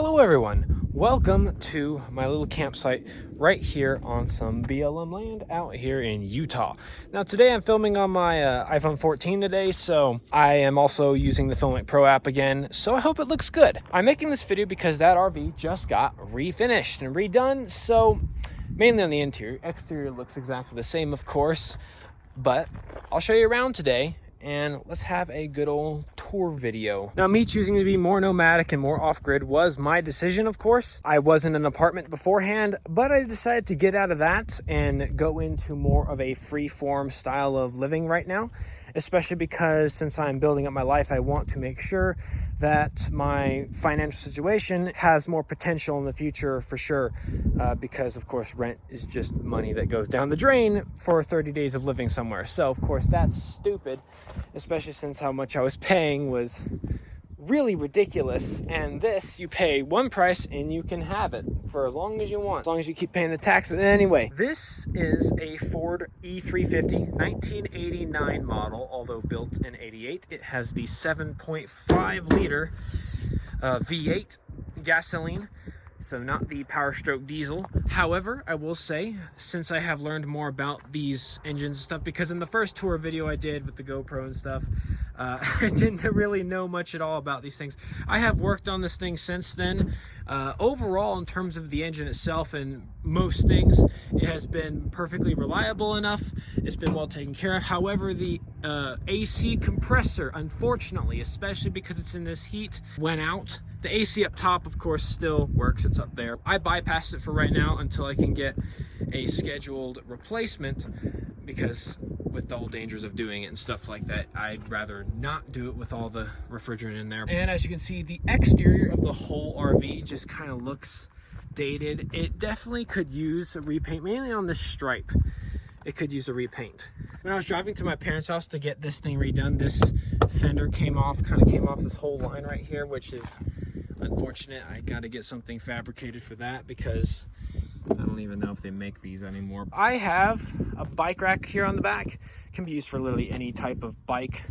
Hello everyone, welcome to my little campsite right here on some BLM land out here in Utah. Now today I'm filming on my iPhone 14 today, so I am also using the Filmic Pro app again, so I hope it looks good. I'm making this video because that RV just got refinished and redone, so mainly on the interior. Exterior looks exactly the same, of course, but I'll show you around today and let's have a good old tour video. Now, me choosing to be more nomadic and more off-grid was my decision, of course. I was in an apartment beforehand, but I decided to get out of that and go into more of a free-form style of living right now, especially because since I'm building up my life, I want to make sure that my financial situation has more potential in the future for sure, because of course rent is just money that goes down the drain for 30 days of living somewhere. So of course that's stupid, especially since how much I was paying was really ridiculous, and this you pay one price and you can have it for as long as you want, as long as you keep paying the taxes. Anyway, this is a Ford E350 1989 model, although built in 88. It has the 7.5 liter V8 gasoline, so not the Power Stroke diesel. However, I will say, since I have learned more about these engines and stuff, because in the first tour video I did with the GoPro and stuff, I didn't really know much at all about these things. I have worked on this thing since then. Overall, in terms of the engine itself and most things, it has been perfectly reliable enough. It's been well taken care of. However, the AC compressor, unfortunately, especially because it's in this heat, went out. The AC up top, of course, still works. It's up there. I bypassed it for right now until I can get a scheduled replacement, because with the old dangers of doing it and stuff like that, I'd rather not do it with all the refrigerant in there. And as you can see, the exterior of the whole RV just kind of looks dated. It definitely could use a repaint, mainly on this stripe. It could use a repaint. When I was driving to my parents' house to get this thing redone, this fender came off this whole line right here, which is unfortunate. I got to get something fabricated for that, because I don't even know if they make these anymore. I have a bike rack here on the back. It can be used for literally any type of bike.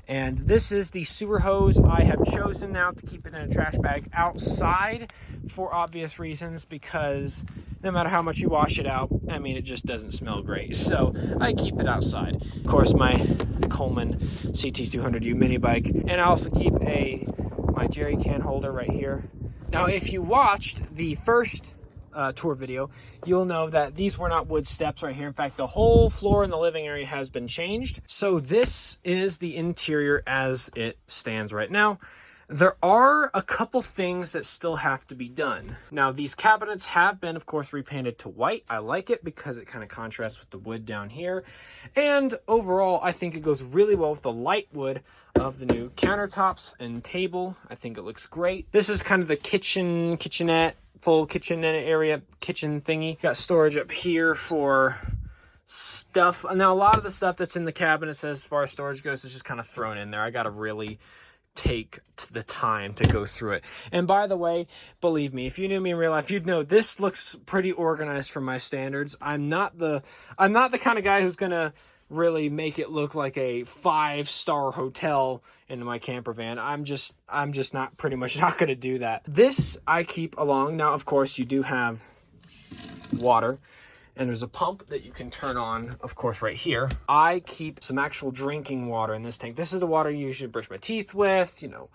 And this is the sewer hose. I have chosen now to keep it in a trash bag outside for obvious reasons, because no matter how much you wash it out, I mean, it just doesn't smell great. So I keep it outside. Of course, my Coleman CT200U mini bike. And I also keep my jerry can holder right here. Now, if you watched the first tour video, you'll know that these were not wood steps right here. In fact, the whole floor in the living area has been changed. So this is the interior as it stands right now. There are a couple things that still have to be done. Now, these cabinets have been, of course, repainted to white. I like it because it kind of contrasts with the wood down here. And overall, I think it goes really well with the light wood of the new countertops and table. I think it looks great. This is kind of the kitchenette, full kitchenette area, kitchen thingy. Got storage up here for stuff. Now, a lot of the stuff that's in the cabinets as far as storage goes is just kind of thrown in there. I got to really take the time to go through it. And by the way, believe me, if you knew me in real life, you'd know this looks pretty organized for my standards. I'm not the kind of guy who's gonna really make it look like a 5-star hotel in my camper van. I'm just not gonna do that. This I keep along. Now, of course, you do have water, and there's a pump that you can turn on, of course, right here. I keep some actual drinking water in this tank. This is the water you usually brush my teeth with, you know,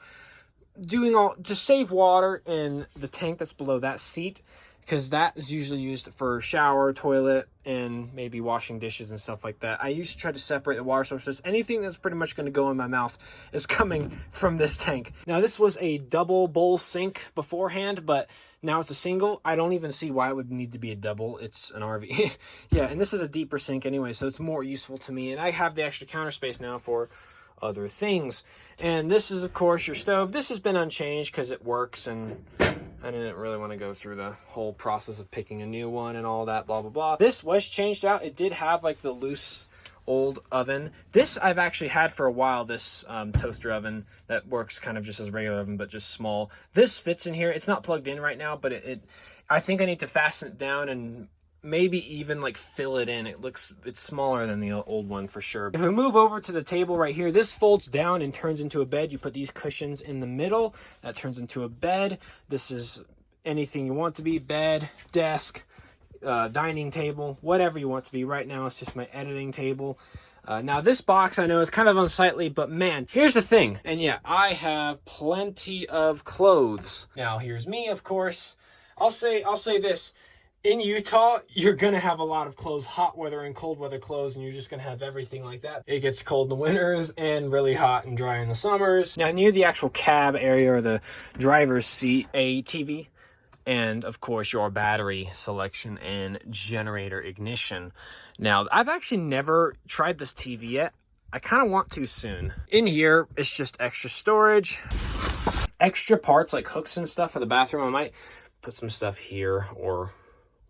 doing all to save water in the tank that's below that seat, because that is usually used for shower, toilet, and maybe washing dishes and stuff like that. I usually try to separate the water sources. Anything that's pretty much going to go in my mouth is coming from this tank. Now, this was a double bowl sink beforehand, but now it's a single. I don't even see why it would need to be a double. It's an RV. Yeah, and this is a deeper sink anyway, so it's more useful to me. And I have the extra counter space now for other things. And this is, of course, your stove. This has been unchanged because it works, and I didn't really want to go through the whole process of picking a new one and all that, blah, blah, blah. This was changed out. It did have like the loose old oven. This I've actually had for a while, this toaster oven that works kind of just as a regular oven, but just small. This fits in here. It's not plugged in right now, but I think I need to fasten it down and maybe even like fill it in. It's smaller than the old one for sure. If we move over to the table right here, this folds down and turns into a bed. You put these cushions in the middle, that turns into a bed. This is anything you want to be: bed, desk, dining table, whatever you want to be. Right now it's just my editing table. Now this box I know is kind of unsightly, but man, here's the thing. And yeah, I have plenty of clothes. Now here's me, of course. I'll say this. In Utah, you're going to have a lot of clothes, hot weather and cold weather clothes, and you're just going to have everything like that. It gets cold in the winters and really hot and dry in the summers. Now, near the actual cab area or the driver's seat, a TV, and of course your battery selection and generator ignition. Now, I've actually never tried this TV yet. I kind of want to soon. In here, it's just extra storage, extra parts like hooks and stuff for the bathroom. I might put some stuff here or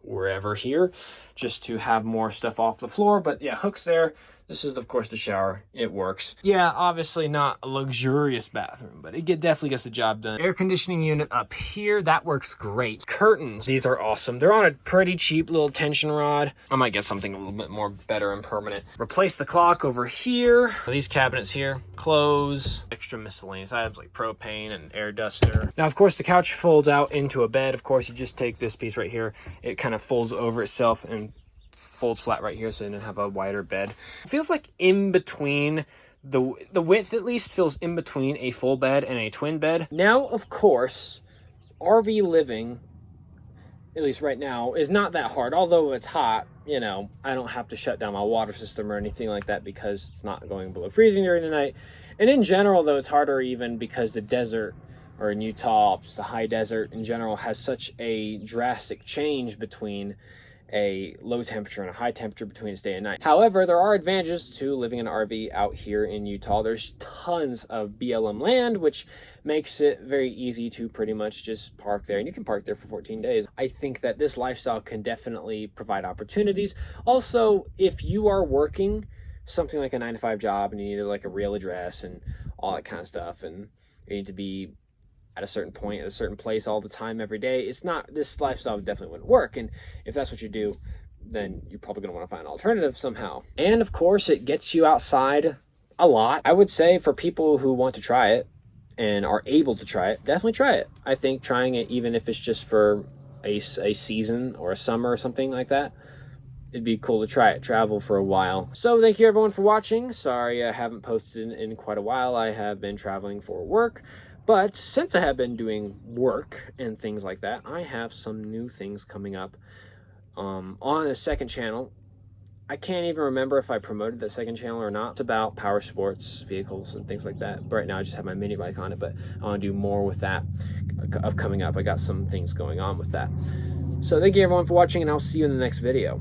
wherever here just to have more stuff off the floor. But yeah, hooks there. This is of course the shower. It works. Yeah, obviously not a luxurious bathroom, but it definitely gets the job done. Air conditioning unit up here, that works great. Curtains, these are awesome. They're on a pretty cheap little tension rod. I might get something a little bit more better and permanent. Replace the clock over here. These cabinets here, clothes, extra miscellaneous items like propane and air duster. Now of course the couch folds out into a bed. Of course you just take this piece right here, it kind of folds over itself and folds flat right here, so you have a wider bed. It feels like in between, the width at least feels in between a full bed and a twin bed. Now of course RV living, at least right now, is not that hard. Although it's hot, you know, I don't have to shut down my water system or anything like that because it's not going below freezing during the night. And in general though, it's harder even because the desert, or in Utah, just the high desert in general, has such a drastic change between a low temperature and a high temperature between its day and night. However, there are advantages to living in an RV out here in Utah. There's tons of BLM land, which makes it very easy to pretty much just park there, and you can park there for 14 days. I think that this lifestyle can definitely provide opportunities. Also, if you are working something like a 9-to-5 job and you need like a real address and all that kind of stuff, and you need to be at a certain point, at a certain place all the time, every day, it's not, this lifestyle definitely wouldn't work. And if that's what you do, then you're probably going to want to find an alternative somehow. And of course, it gets you outside a lot. I would say for people who want to try it and are able to try it, definitely try it. I think trying it, even if it's just for a season or a summer or something like that, it'd be cool to try it, travel for a while. So thank you everyone for watching. Sorry I haven't posted in quite a while. I have been traveling for work. But since I have been doing work and things like that, I have some new things coming up on a second channel. I can't even remember if I promoted that second channel or not. It's about power sports, vehicles, and things like that. But right now I just have my mini bike on it, but I want to do more with that coming up. I got some things going on with that. So thank you everyone for watching, and I'll see you in the next video.